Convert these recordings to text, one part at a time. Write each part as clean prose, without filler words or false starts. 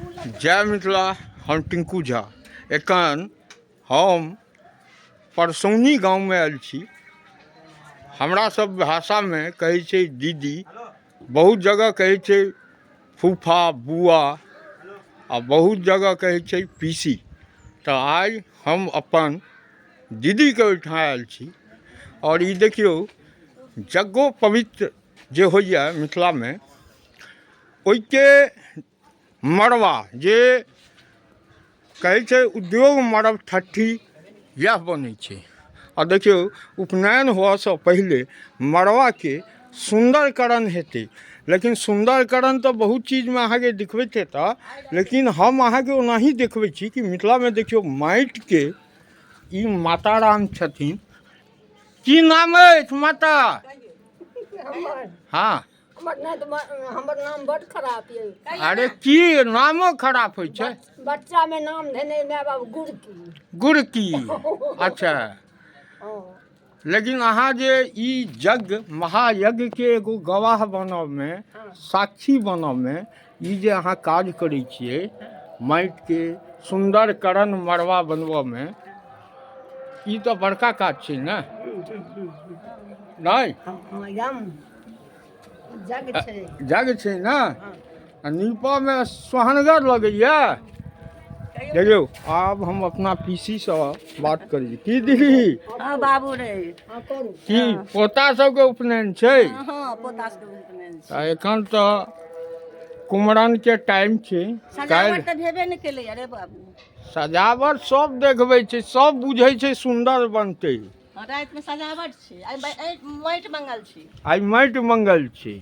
जय मिथिला। हम टिंकू झा एखन हम परसौनी गाँव में आयल छी। हमरा सब भाषा में कहै छै दीदी, बहुत जगह कहै छै फूफा बुआ, आ बहुत जगह कहै छै पीसी। तो आज हम अपन दीदी के ओहिठाम आयल छी और ये देखियो जग्गो पवित्र जे होइए मिथिला में, ओइके मड़वा जे कहै छै उद्योग मरब ठट्ठी यह बनै छै। और देखियो उपनयन हुआ से पहले मड़वा के सुंदरकरण हेतै, लेकिन सुंदरकरण तो बहुत चीज में अहाँ के दिखबैत हेता, लेकिन हम अहाँ के ओनाही देखबै छी कि मिथिला में देखियो माटि के ई माता राम छथिन। की नाम अछि माता? हाँ, हमर नाम बड़ खराब ये। अरे की नामो खराब होइ छै? बच्चा में नाम देने माय बाप गुड़की। गुड़की, अच्छा। लेकिन अहाँ जे ई यज्ञ महायज्ञ के एगो गवाह बनब में, साक्षी बनब में, ई जे अहाँ काज करै छियै माटि के सुंदरकरण मड़वा बनबऽ में, ई तो बड़का काज छै ने? नहीं जग छै ना? नीपा में सोहनगर लगैया। देखियो अब हम अपना पीसी से बात करी। की दीदी? हाँ बाबू रे। की पोता सबके उपनयन छै? हाँ पोता सबके उपनयन छै। एखन तो कुमरन के टाइम छै। सजावट तो भेबे नहीं केले रे बाबू। सजावट सब देखबै छै, सब बुझै छै सुंदर बनतै। रात में सजावट छै। आई माटि मंगल छै। आई माटि मंगल छै।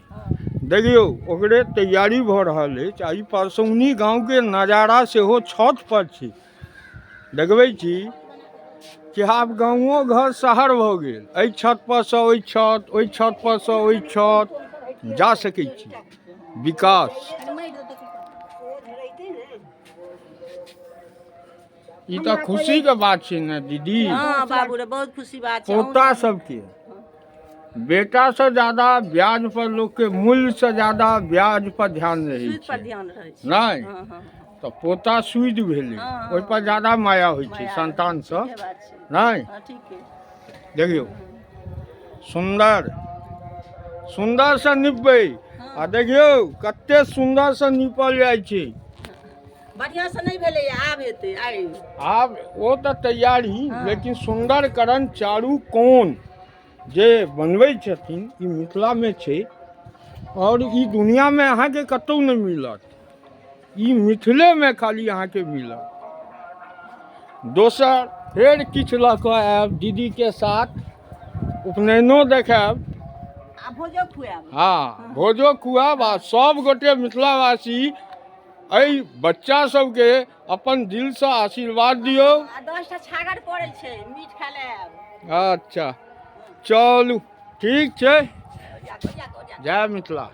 देखियो ओकरे तैयारी भ रहल अछि। आई परसौनी गांव के नजारा सेहो छत पर छै। देखबै छी कि आब गाँवो घर शहर भ गेल। एहि छत पर से ओहि छत, ओहि छत पर से ओहि छत जा सकै छी। विकास ई तो खुशी के बात छै ने दीदी? हाँ बाबू रे बहुत खुशी बात छै। पोता सबके बेटा से ज्यादा ब्याज पर लोग के मूल्य से ज्यादा ब्याज पर ध्यान रहे सूद पर छै, ध्यान रहे छै। नहीं? हाँ हाँ तो पोता सूद भेलै, ओहि पर ज्यादा माया होइ छै संतान से, नहीं? हाँ ठीक है। देखियो सुंदर सुंदर से निपबै। आ देखियो कते सुंदर से निपल जाइ छै। बढ़िया से नहीं भेले, आब हेतै। आई आब वो तो तैयारी, लेकिन सुंदरकरण चारू कोण जे बनबै छथिन ई मिथिला में छै। और ई दुनिया में अहाँ के कतौ नहीं मिलत, ई मिथिले में खाली अहाँ के मिलत। दोसर फेर किछु लऽ कऽ आयब दीदी के साथ, उपनयनो देखायब। भोजो खुआब। हाँ भोजो खुआब। आ सब गोटे मिथिलावासी एहि बच्चा सबके अपन दिल से आशीर्वाद दियौ। 10टा छागर पड़ै छै, मीठ खा लेब। अच्छा चलू ठीक छै। जय मिथिला।